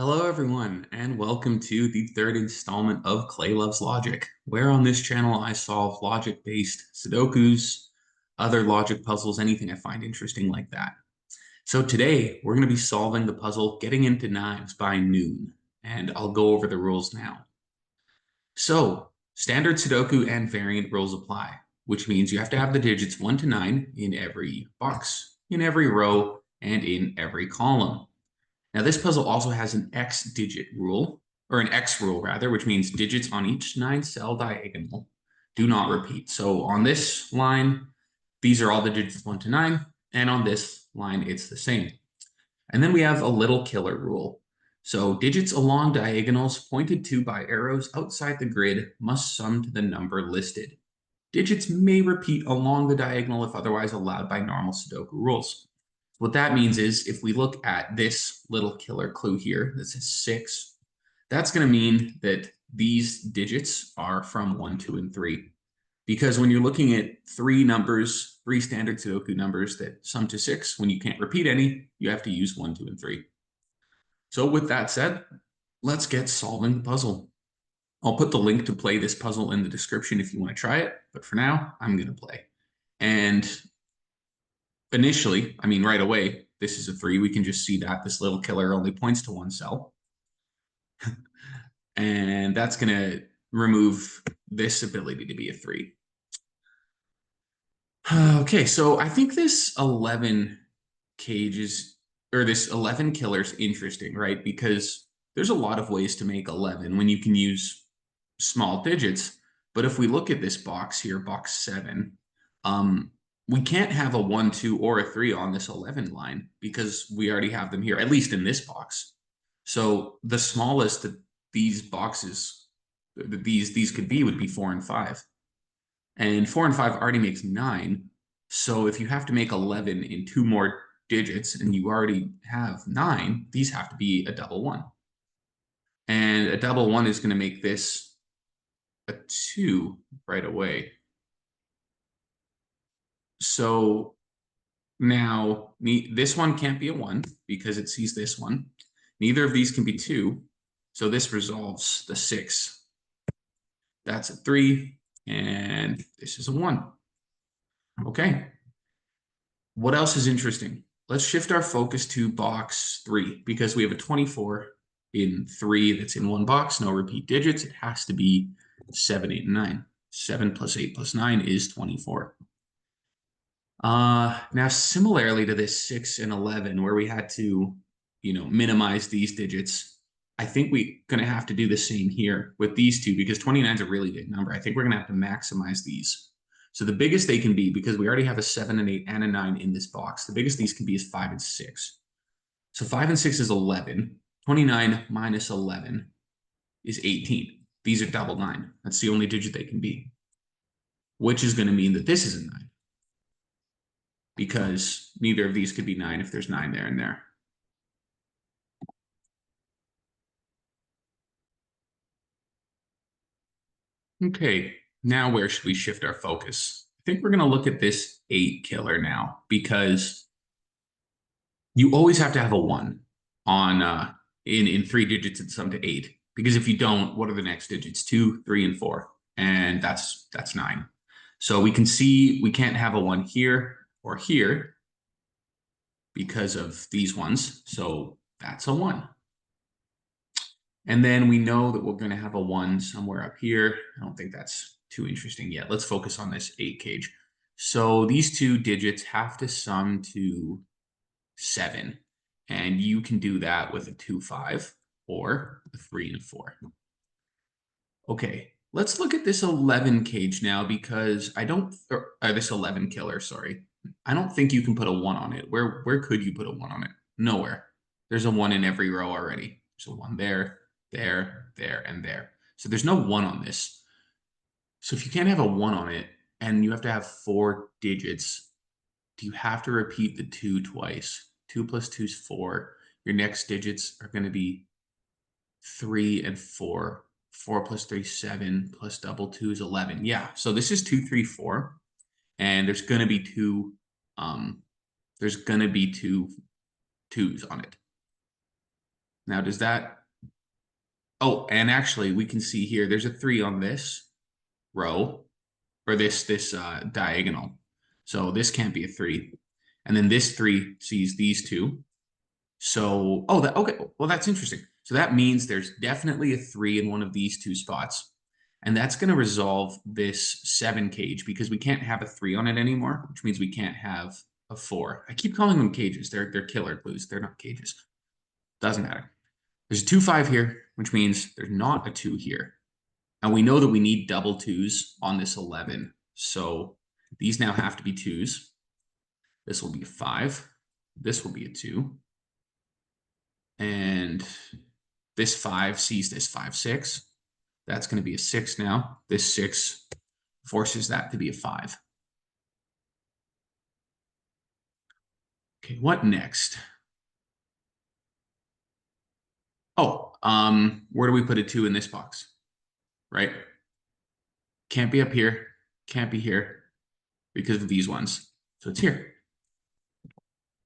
Hello, everyone, and welcome to the third installment of Clay Loves Logic, where on this channel I solve logic-based Sudokus, other logic puzzles, anything I find interesting like that. So today, we're going to be solving the puzzle Getting Into Knives by Noon, and I'll go over the rules now. So, standard Sudoku and variant rules apply, which means you have to have the digits 1 to 9 in every box, in every row, and in every column. Now, this puzzle also has an X digit rule, or an X rule rather, which means digits on each 9-cell diagonal do not repeat. So on this line, these are all the digits 1 to 9, and on this line, it's the same. And then we have a little killer rule. So digits along diagonals pointed to by arrows outside the grid must sum to the number listed. Digits may repeat along the diagonal if otherwise allowed by normal Sudoku rules. What that means is if we look at this little killer clue here, this is 6, that's going to mean that these digits are from 1, 2, and 3. Because when you're looking at three numbers, three standard Sudoku numbers that sum to 6, when you can't repeat any, you have to use 1, 2, and 3. So with that said, let's get solving the puzzle. I'll put the link to play this puzzle in the description if you want to try it, but for now, I'm going to play. And initially, I mean, right away, this is a 3. We can just see that this little killer only points to one cell. And that's going to remove this ability to be a 3. Okay, so I think this 11 cages, or this 11 killer is interesting, right? Because there's a lot of ways to make 11 when you can use small digits. But if we look at this box here, box 7, we can't have a 1, 2, or a 3 on this 11 line because we already have them here, at least in this box. So the smallest that these boxes, these could be would be 4 and 5. And 4 and 5 already makes 9. So if you have to make 11 in 2 more digits and you already have 9, these have to be a double 1. And a double 1 is going to make this a 2 right away. So now this one can't be a 1 because it sees this one. Neither of these can be 2. So this resolves the 6. That's a 3. And this is a 1. Okay. What else is interesting? Let's shift our focus to box 3 because we have a 24 in 3 that's in one box, no repeat digits. It has to be 7, 8, and 9. 7 plus 8 plus 9 is 24. Now, similarly to this 6 and 11, where we had to, minimize these digits, I think we're going to have to do the same here with these two because 29 is a really big number. I think we're going to have to maximize these. So the biggest they can be, because we already have a 7 and 8 and a 9 in this box, the biggest these can be is 5 and 6. So 5 and 6 is 11. 29 minus 11 is 18. These are double 9. That's the only digit they can be, which is going to mean that this is a 9 because neither of these could be 9 if there's 9 there and there. Okay, now where should we shift our focus? I think we're going to look at this 8 killer now because you always have to have a 1 on in 3 digits and sum to 8. Because if you don't, what are the next digits? 2, 3, and 4. And that's 9. So we can see we can't have a 1 here or here because of these ones. So that's a 1. And then we know that we're going to have a 1 somewhere up here. I don't think that's too interesting yet. Let's focus on this 8 cage. So these two digits have to sum to 7. And you can do that with a 2, 5 or a 3 and a 4. Okay, let's look at this 11 cage now because I don't, or this 11 killer, sorry. I don't think you can put a 1 on it. Where could you put a 1 on it? Nowhere. There's a 1 in every row already. There's a 1 there, there, there, and there. So there's no 1 on this. So if you can't have a 1 on it and you have to have 4 digits, do you have to repeat the 2 twice? 2 plus 2 is 4. Your next digits are going to be 3 and 4. 4 plus 3 is 7, plus double 2 is 11. Yeah, so this is 2, 3, 4. And there's going to be two there's going to be two 2s on it. Now, does that... Oh, and actually, we can see here, there's a 3 on this row, or this diagonal. So this can't be a 3. And then this 3 sees these two. So, oh, okay. Well, that's interesting. So that means there's definitely a 3 in one of these two spots. And that's going to resolve this 7 cage because we can't have a 3 on it anymore, which means we can't have a 4. I keep calling them cages. They're killer clues. They're not cages. Doesn't matter. There's a 2, 5 here, which means there's not a 2 here. And we know that we need double 2s on this 11. So these now have to be 2s. This will be a 5. This will be a 2. And this 5 sees this 5, 6. That's going to be a 6 now. This 6 forces that to be a 5. Okay, what next? Oh, where do we put a 2 in this box? Right? Can't be up here. Can't be here because of these ones. So it's here.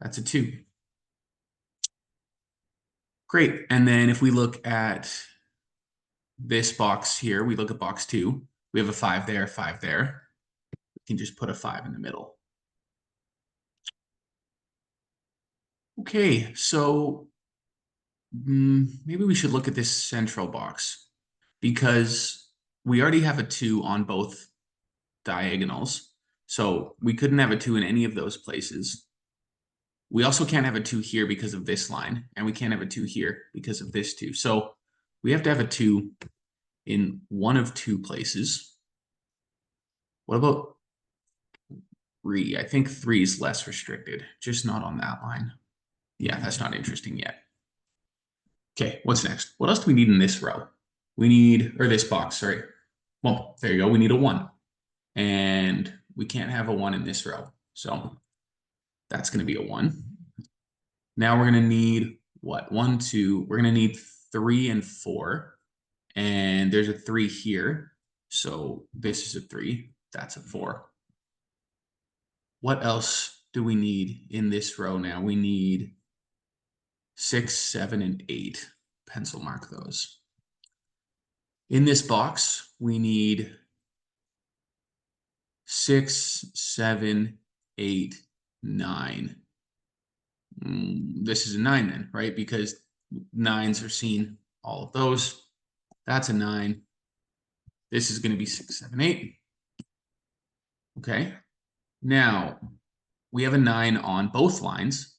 That's a 2. Great. And then if we look at this box here, we look at box 2. We have a 5 there, 5 there. We can just put a 5 in the middle. Okay, so maybe we should look at this central box because we already have a 2 on both diagonals. So we couldn't have a 2 in any of those places. We also can't have a 2 here because of this line, and we can't have a 2 here because of this 2. So we have to have a 2 in one of 2 places. What about 3? I think 3 is less restricted, just not on that line. Yeah, that's not interesting yet. Okay, what's next? What else do we need in this row? We need, or this box, sorry. Well, there you go. We need a 1. And we can't have a 1 in this row. So that's going to be a 1. Now we're going to need what? 1, 2. We're going to need 3 and 4. And there's a 3 here. So this is a 3. That's a 4. What else do we need in this row now? We need 6, 7, and 8. Pencil mark those. In this box, we need 6, 7, 8, 9. This is a 9 then, right? Because 9s are seen all of those. That's a 9. This is going to be 6, 7, 8. Okay. Now, we have a 9 on both lines.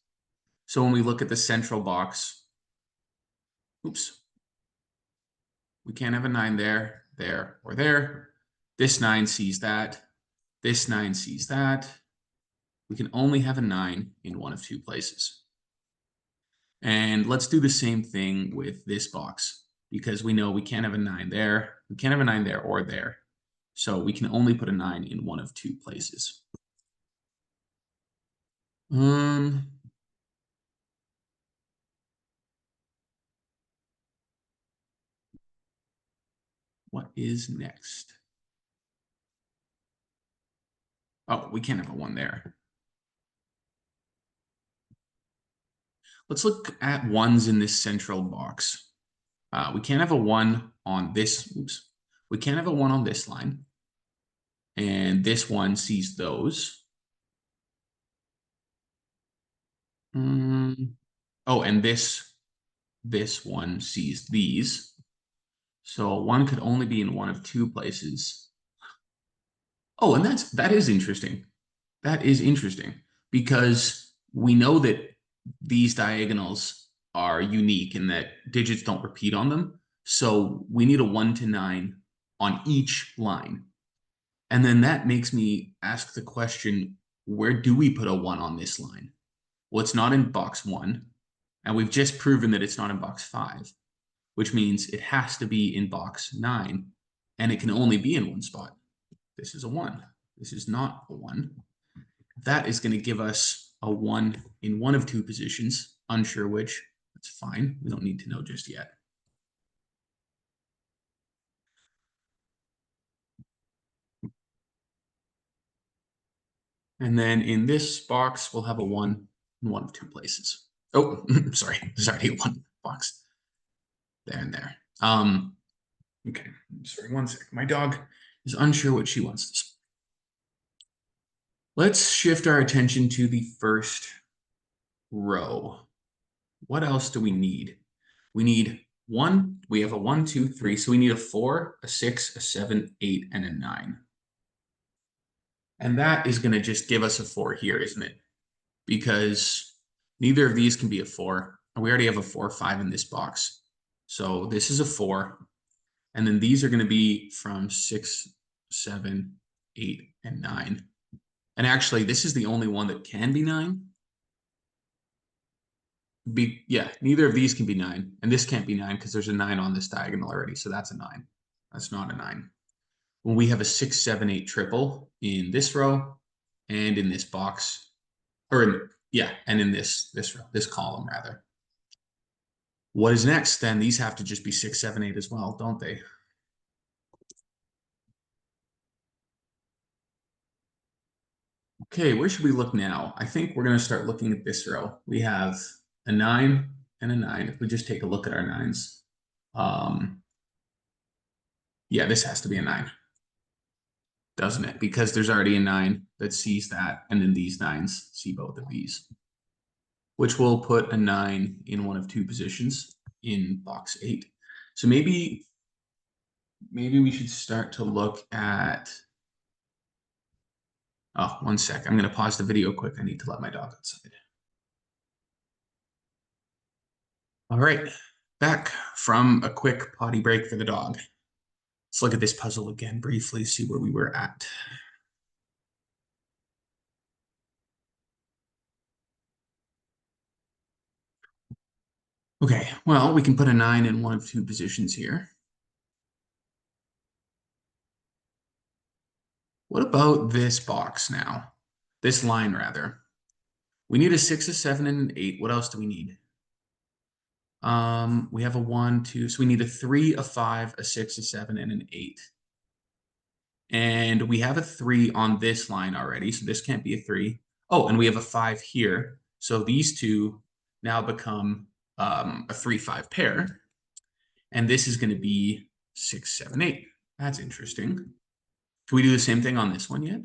So when we look at the central box, oops, we can't have a 9 there, there, or there. This 9 sees that. This 9 sees that. We can only have a 9 in one of 2 places. And let's do the same thing with this box because we know we can't have a 9 there. We can't have a 9 there or there. So we can only put a 9 in one of 2 places. What is next? Oh, we can't have a 1 there. Let's look at 1s in this central box. We can't have a 1 on this. Oops. We can't have a 1 on this line. And this one sees those. Oh, and this one sees these. So 1 could only be in one of 2 places. Oh, and that is interesting. That is interesting because we know that these diagonals are unique and that digits don't repeat on them. So we need a 1 to 9 on each line. And then that makes me ask the question, where do we put a 1 on this line? Well, it's not in box 1. And we've just proven that it's not in box 5, which means it has to be in box 9. And it can only be in one spot. This is a 1. This is not a 1. That is going to give us a 1 in one of 2 positions. Unsure which. That's fine. We don't need to know just yet. And then in this box, we'll have a 1 in one of 2 places. Oh, sorry. There's already a 1 box. there and there. Okay, sorry, one sec. My dog is unsure what she wants to. Let's shift our attention to the first row. What else do we need? We need one. We have a 1, 2, 3. So we need a 4, a 6, a 7, 8, and a 9. And that is going to just give us a 4 here, isn't it? Because neither of these can be a 4. And we already have a 4, 5 in this box. So this is a 4. And then these are going to be from 6, 7, 8, and 9. And actually, this is the only one that can be 9. Yeah, neither of these can be 9. And this can't be 9 because there's a 9 on this diagonal already. So that's a 9. That's not a 9. When we have a 6, 7, 8 triple in this row and in this box, or and in this row, this column rather. What is next? Then these have to just be 6, 7, 8 as well, don't they? Okay, where should we look now? I think we're going to start looking at this row. We have a 9 and a 9. If we just take a look at our 9s. Yeah, this has to be a 9. Doesn't it? Because there's already a 9 that sees that, and then these 9s see both of these. Which will put a 9 in one of two positions in box 8. So maybe we should start to look at. Oh, one sec. I'm going to pause the video quick. I need to let my dog outside. All right, back from a quick potty break for the dog. Let's look at this puzzle again briefly, see where we were at. Okay, well, we can put a 9 in one of two positions here. What about this box now? This line, rather. We need a 6, a 7, and an 8. What else do we need? We have a 1, 2, so we need a 3, a 5, a 6, a 7, and an 8. And we have a 3 on this line already, so this can't be a 3. Oh, and we have a 5 here. So these two now become a 3, 5 pair. And this is going to be 6, 7, 8. That's interesting. Can we do the same thing on this one yet?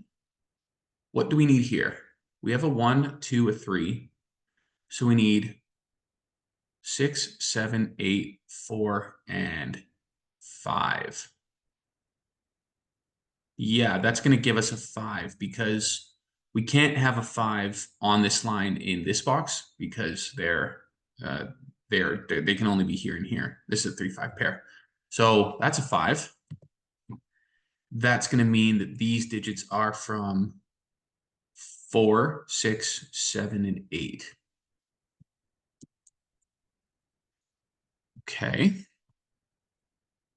What do we need here? We have a 1, 2, a 3. So we need 6, 7, 8, 4, and 5. Yeah, that's going to give us a 5 because we can't have a 5 on this line in this box because they can only be here and here. This is a 3, 5 pair. So that's a 5. That's going to mean that these digits are from 4, 6, 7, and 8. Okay.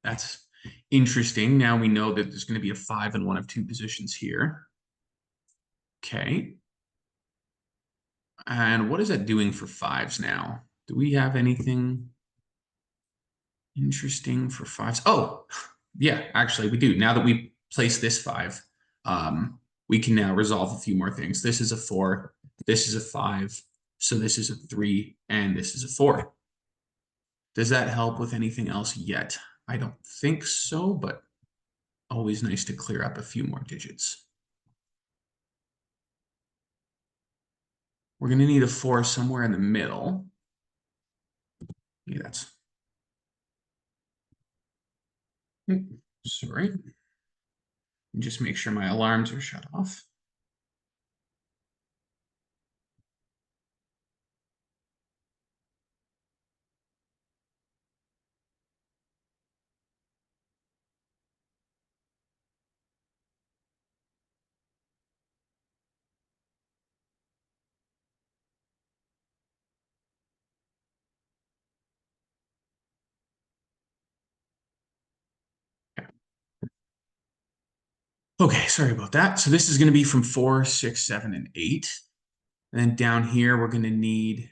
That's interesting. Now we know that there's going to be a 5 in one of two positions here. Okay. And what is that doing for 5s now? Do we have anything interesting for 5s? Oh, yeah, actually we do. Now that we place this 5, we can now resolve a few more things. This is a 4, this is a 5, so this is a 3, and this is a 4. Does that help with anything else yet? I don't think so, but always nice to clear up a few more digits. We're going to need a 4 somewhere in the middle. Yeah, that's... Sorry. Just make sure my alarms are shut off. Okay, sorry about that. So this is going to be from 4, 6, 7, and 8. And then down here, we're going to need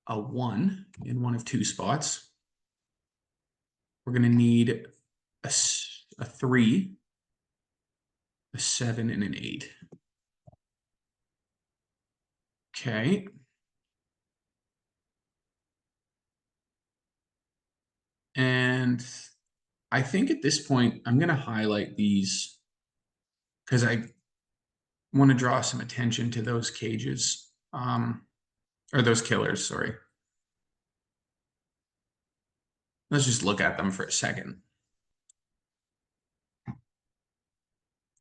a 1 in one of two spots. We're going to need a 3, a 7, and an 8. Okay. And I think at this point, I'm going to highlight these because I want to draw some attention to those cages, or those killers, sorry. Let's just look at them for a second.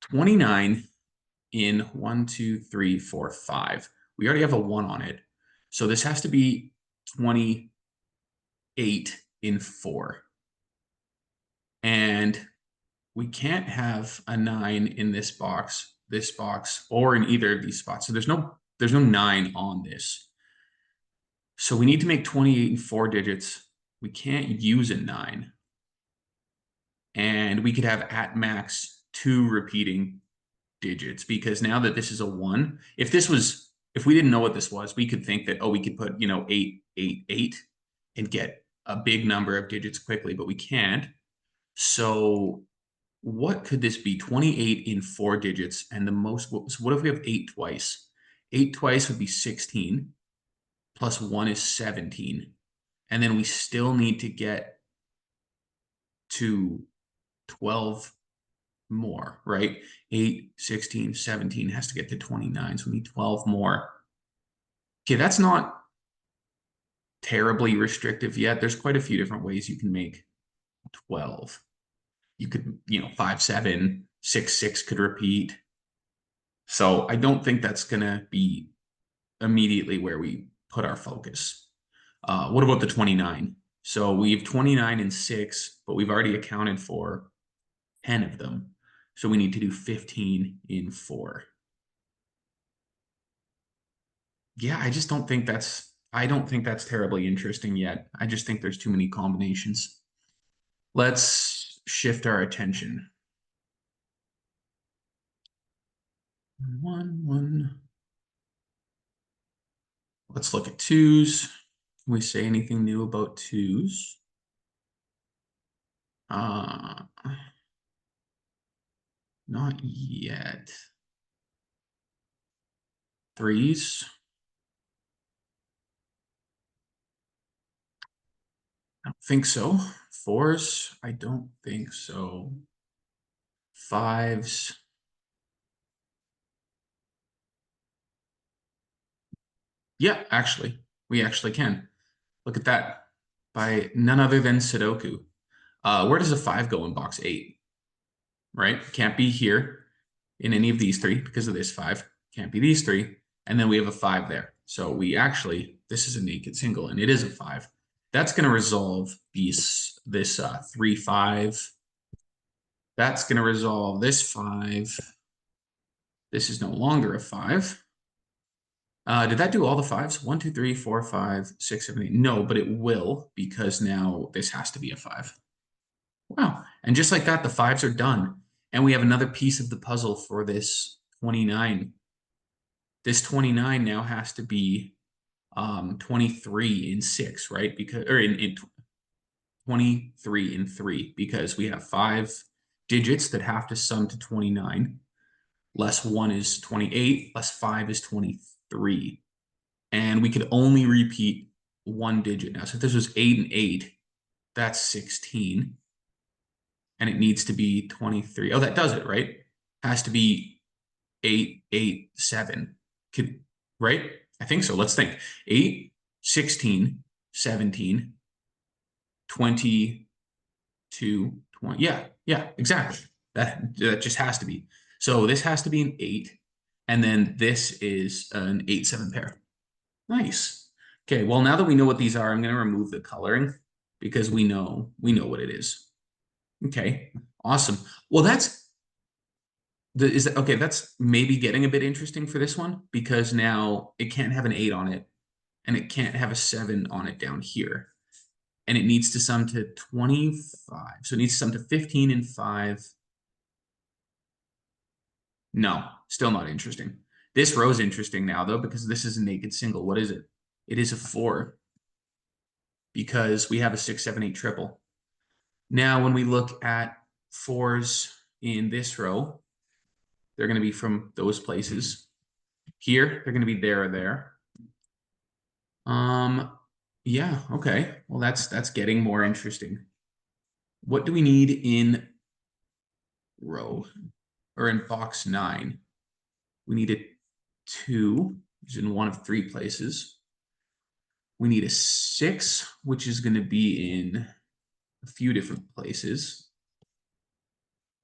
29 in 1, 2, 3, 4, 5. We already have a 1 on it. So this has to be 28 in 4. And we can't have a 9 in this box, or in either of these spots. So there's no 9 on this. So we need to make 28 in 4 digits. We can't use a 9. And we could have at max 2 repeating digits, because now that this is a 1, if we didn't know what this was, we could think that, oh, we could put, 8, 8, 8 and get a big number of digits quickly, but we can't. So what could this be? 28 in 4 digits. And the most, so what if we have 8 twice? 8 twice would be 16, plus 1 is 17. And then we still need to get to 12 more, right? 8, 16, 17 has to get to 29. So we need 12 more. Okay, that's not terribly restrictive yet. There's quite a few different ways you can make 12. You could, 5, 7, 6, 6 could repeat. So I don't think that's going to be immediately where we put our focus. What about the 29? So we have 29 and 6, but we've already accounted for 10 of them. So we need to do 15 in 4. Yeah, I don't think that's terribly interesting yet. I just think there's too many combinations. Let's shift our attention. 1, 1. Let's look at 2s. Can we say anything new about 2s? Not yet. 3s. I don't think so. 4s. I don't think so. 5s. Yeah, actually, we actually can. Look at that. By none other than Sudoku. Where does a 5 go in box 8? Right? Can't be here in any of these 3 because of this 5. Can't be these 3. And then we have a 5 there. So this is a naked single, and it is a 5. That's going to resolve this 3, 5. That's going to resolve this 5. This is no longer a 5. Did that do all the 5s? 1, 2, 3, 4, 5, 6, 7, 8. No, but it will, because now this has to be a 5. Wow. And just like that, the 5s are done. And we have another piece of the puzzle for this 29. This 29 now has to be 23 in 6, right? In 23 in 3, because we have 5 digits that have to sum to 29. Less 1 is 28, less 5 is 23. And we could only repeat 1 digit now. So if this was 8 and 8, that's 16. And it needs to be 23. Oh, that does it, right? Has to be 8, 8, 7. Right? I think so. Let's think. 8, 16, 17, 22, 20. Yeah, exactly. That just has to be. So this has to be an 8. And then this is an 8, 7 pair. Nice. Okay, well, now that we know what these are, I'm going to remove the coloring because we know what it is. Okay, awesome. Well, that's maybe getting a bit interesting for this one, because now it can't have an 8 on it and it can't have a 7 on it down here. And it needs to sum to 25. So it needs to sum to 15 and 5. No, still not interesting. This row is interesting now, though, because this is a naked single. What is it? It is a 4, because we have a 6, 7, 8 triple. Now, when we look at 4s in this row, they're going to be from those places. Here, they're going to be there or there. Yeah, okay. Well, that's getting more interesting. What do we need in row or in box 9? We need a 2, which is in one of 3 places. We need a 6, which is going to be in a few different places.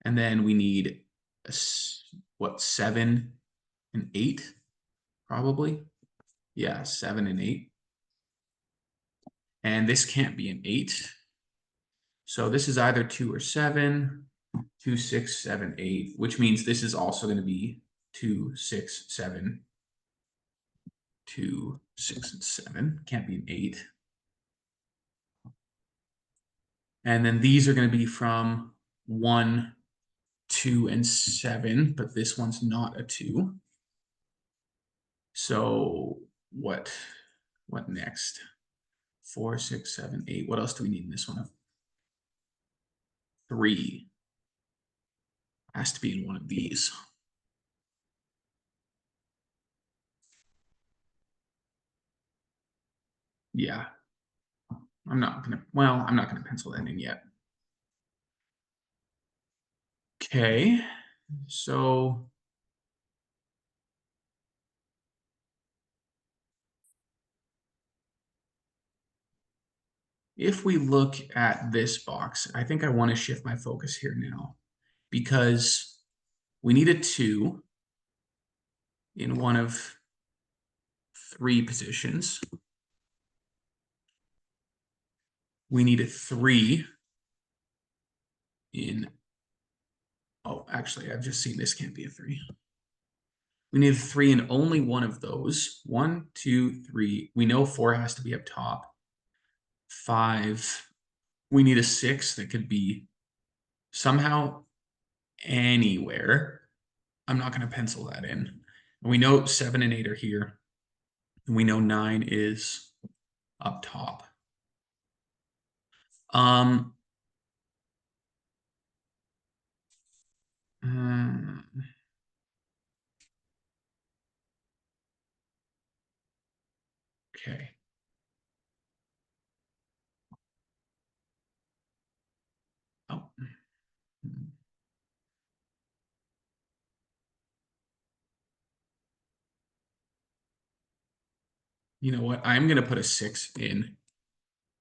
And then we need a, 7 and 8, probably. Yeah, 7 and 8. And this can't be an 8. So this is either 2 or 7, 2, 6, 7, 8, which means this is also going to be 2, 6, 7, 2, 6, and 7. Can't be an 8. And then these are going to be from 1, 2, and 7, but this one's not a 2. So what next? 4, 6, 7, 8. What else do we need in this one? 3 has to be in one of these. Yeah. I'm not gonna pencil that in yet. Okay, so if we look at this box, I think I want to shift my focus here now because we need a 2 in one of 3 positions. We need a 3 in, oh, actually, I've just seen this can't be a 3. We need a 3 in only one of those. 1, 2, 3. We know 4 has to be up top. 5. We need a 6 that could be somehow anywhere. I'm not going to pencil that in. We know 7 and 8 are here. And we know 9 is up top. Um, okay. Oh. You know what? I'm going to put a 6 in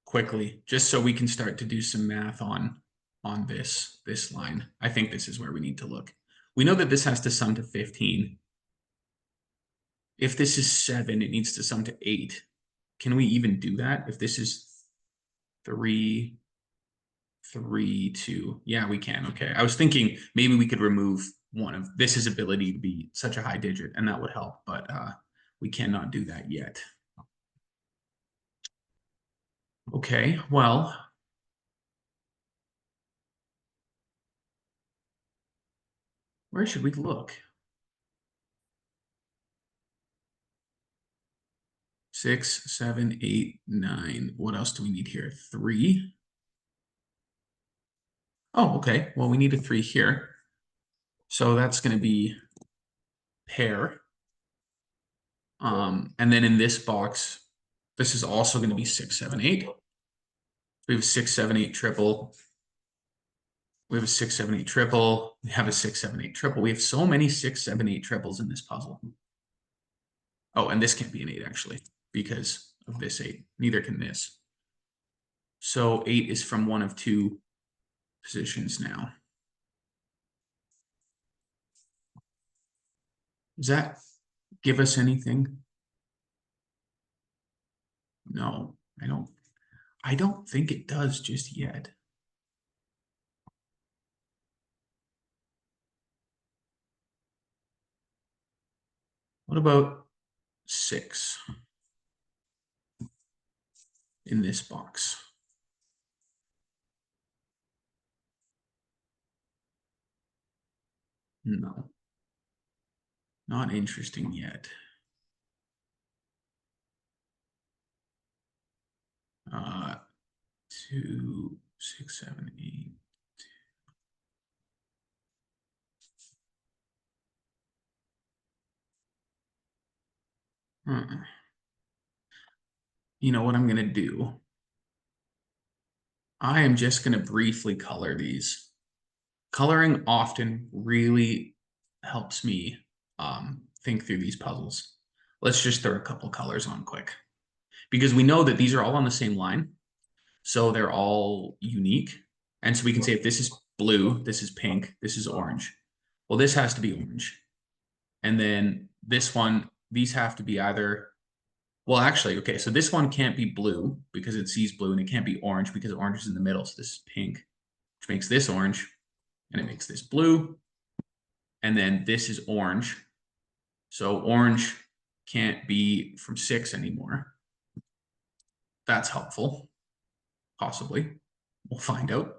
quickly, just so we can start to do some math on this line. I think this is where we need to look. We know that this has to sum to 15. If this is 7, it needs to sum to 8. Can we even do that? If this is 3, 3, 2. Yeah, we can. Okay. I was thinking maybe we could remove one of this ability to be such a high digit, and that would help, but we cannot do that yet. Okay, well, where should we look? 6, 7, 8, 9. What else do we need here? 3. Oh, okay. Well, we need a 3 here. So that's going to be pair. And then in this box, this is also going to be 6, 7, 8. We have a 6, 7, 8 triple. We have a 6, 7, 8 triple. We have a 6, 7, 8 triple. We have so many 6, 7, 8 triples in this puzzle. Oh, and this can't be an 8 actually, because of this 8. Neither can this. So 8 is from one of 2 positions now. Does that give us anything? No, I don't think it does just yet. What about 6 in this box? No, not interesting yet. 2, 6, 7, 8. You know what I'm gonna do? I am just going to briefly color these. Coloring often really helps me think through these puzzles. Let's just throw a couple colors on quick, because we know that these are all on the same line. So they're all unique. And so we can say if this is blue, this is pink, this is orange. Well, this has to be orange. And then this one, these have to be either, well, actually, okay, so this one can't be blue because it sees blue, and it can't be orange because orange is in the middle. So this is pink, which makes this orange, and it makes this blue. And then this is orange. So orange can't be from 6 anymore. That's helpful, possibly. We'll find out.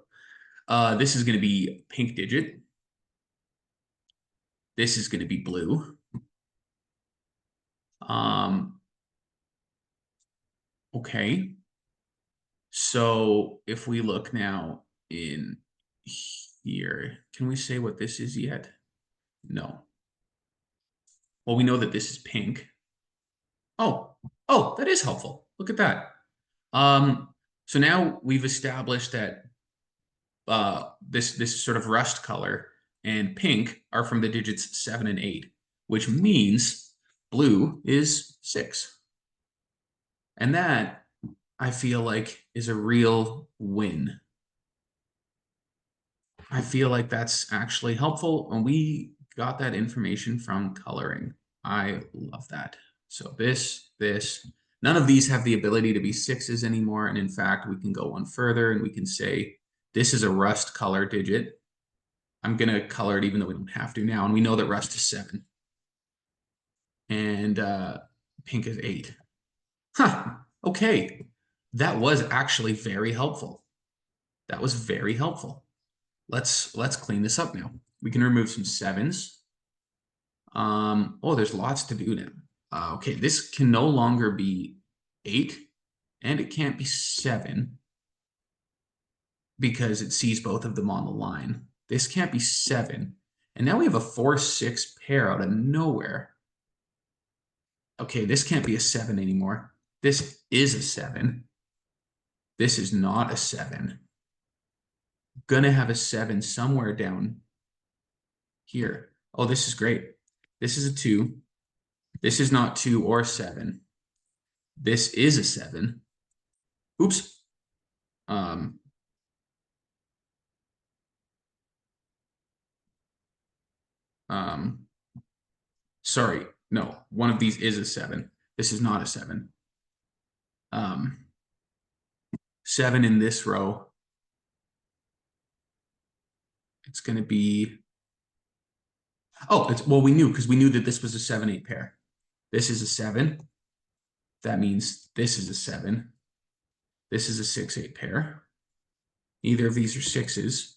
This is going to be pink digit. This is going to be blue. Okay. So if we look now in here, can we say what this is yet? No. Well, we know that this is pink. Oh, that is helpful. Look at that. So now we've established that this sort of rust color and pink are from the digits 7 and 8, which means blue is 6. And that, I feel like, is a real win. I feel like that's actually helpful, and we got that information from coloring. I love that. So this, none of these have the ability to be 6s anymore. And in fact, we can go one further and we can say, this is a rust color digit. I'm going to color it even though we don't have to now. And we know that rust is 7. And pink is 8. Huh. Okay. That was actually very helpful. That was very helpful. Let's clean this up now. We can remove some 7s. Oh, there's lots to do now. Okay, this can no longer be 8, and it can't be 7 because it sees both of them on the line. This can't be 7. And now we have a 4-6 pair out of nowhere. Okay, this can't be a 7 anymore. This is a 7. This is not a 7. Gonna have a 7 somewhere down here. Oh, this is great. This is a 2. This is not 2 or 7. This is a 7. Oops. Sorry. No, one of these is a 7. This is not a 7. 7 in this row. It's going to be, well, we knew, because we knew that this was a 7-8 pair. This is a 7. That means this is a 7. This is a 6-8 pair. Neither of these are 6s.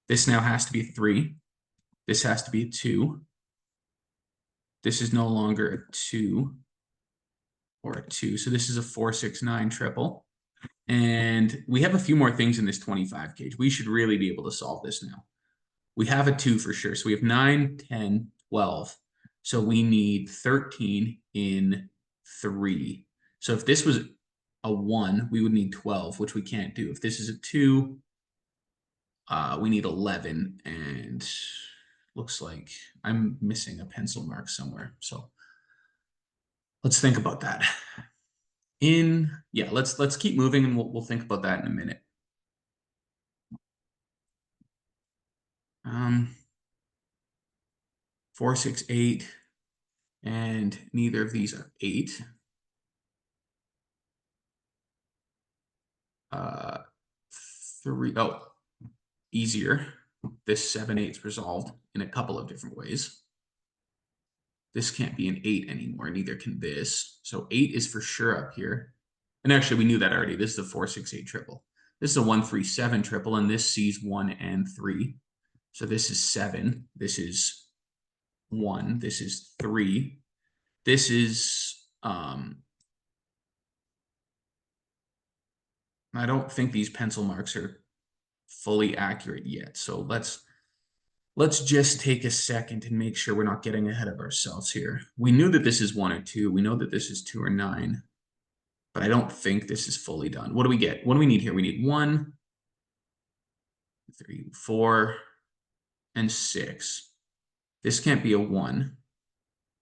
This now has to be a 3. This has to be a 2. This is no longer a 2 or a 2. So this is a 4-6-9 triple. And we have a few more things in this 25 gauge. We should really be able to solve this now. We have a 2 for sure. So we have 9, 10, 12. So we need 13 in 3. So if this was a 1, we would need 12, which we can't do. If this is a 2, we need 11. And looks like I'm missing a pencil mark somewhere. So let's think about that. Let's keep moving, and we'll think about that in a minute. 4, 6, 8, and neither of these are 8. 3. Oh, easier. This 7, 8 is resolved in a couple of different ways. This can't be an 8 anymore. Neither can this. So 8 is for sure up here. And actually, we knew that already. This is a 4, 6, 8 triple. This is a 1, 3, 7 triple, and this sees 1 and 3. So this is 7. This is 1. This is 3. This is I don't think these pencil marks are fully accurate yet. So let's just take a second and make sure we're not getting ahead of ourselves here. We knew that this is 1 or 2. We know that this is 2 or 9. But I don't think this is fully done. What do we get? What do we need here? We need 1, 3, 4, and 6. This can't be a 1.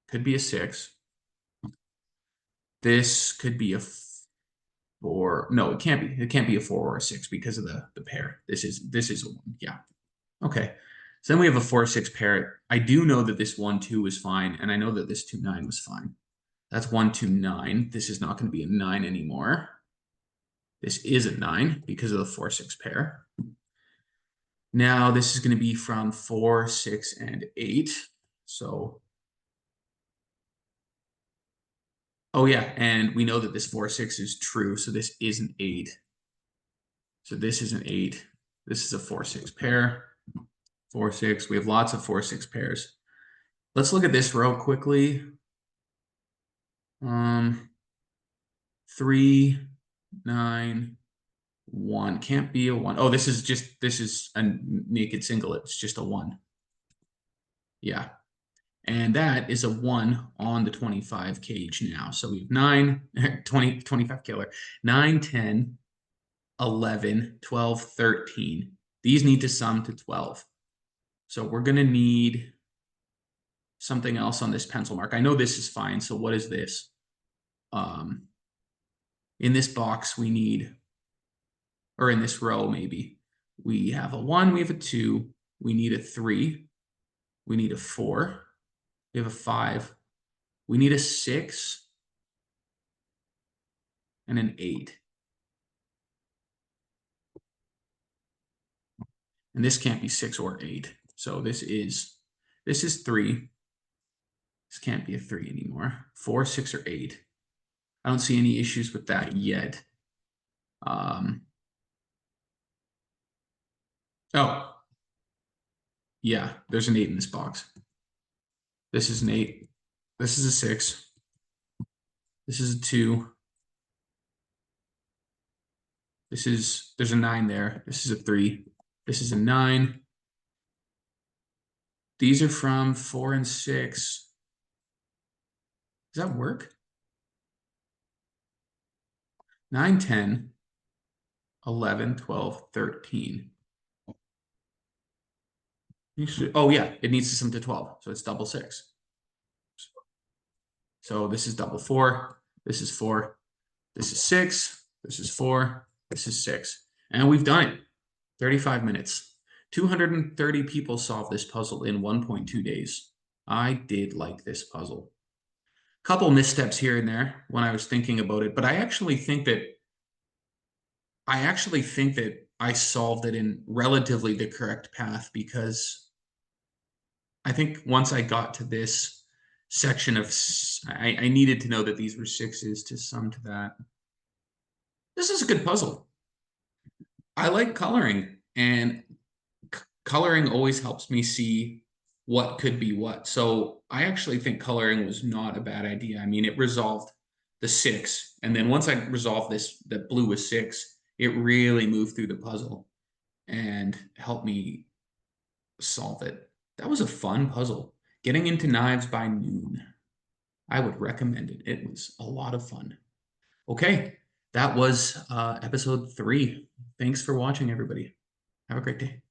Could be a 6. This could be a 4. No, it can't be. It can't be a 4 or a 6 because of the pair. This is a 1. Yeah. Okay. So then we have a 4-6 pair. I do know that this 1-2 is fine, and I know that this 2-9 was fine. That's 1-2-9. This is not going to be a 9 anymore. This is a 9 because of the 4-6 pair. Now this is going to be from 4, 6, and 8. So, oh yeah, and we know that this 4-6 is true, so this is an 8. So this is an 8. This is a 4-6 pair. 4-6. We have lots of 4-6 pairs. Let's look at this row quickly. 3, 9, 1. Can't be a 1. Oh, this is a naked singlet. It's just a 1. Yeah. And that is a 1 on the 25 cage now. So we have 9, 20, 25 killer, 9, 10, 11, 12, 13. These need to sum to 12. So we're going to need something else on this pencil mark. I know this is fine. So what is this? In this box, we need, or in this row, maybe, we have a 1, we have a 2, we need a 3, we need a 4, we have a 5, we need a 6, and an 8. And this can't be 6 or 8. So this is 3. This can't be a 3 anymore. 4, 6, or 8. I don't see any issues with that yet. Oh, yeah, there's an 8 in this box. This is an 8. This is a 6. This is a 2. There's a 9 there. This is a 3. This is a 9. These are from 4 and 6. Does that work? 9, 10, 11, 12, 13. Oh yeah, it needs to sum to 12. So it's double 6. So this is double 4. This is 4. This is 6. This is 4. This is 6. And we've done it. 35 minutes. 230 people solved this puzzle in 1.2 days. I did like this puzzle. Couple missteps here and there when I was thinking about it, but I actually think that I solved it in relatively the correct path, because I think once I got to this section of, I needed to know that these were 6s to sum to that. This is a good puzzle. I like coloring, and coloring always helps me see what could be what. So I actually think coloring was not a bad idea. I mean, it resolved the 6. And then once I resolved this, that blue was 6, it really moved through the puzzle and helped me solve it. That was a fun puzzle. Getting into knives by noon. I would recommend it. It was a lot of fun. Okay, that was episode 3. Thanks for watching, everybody. Have a great day.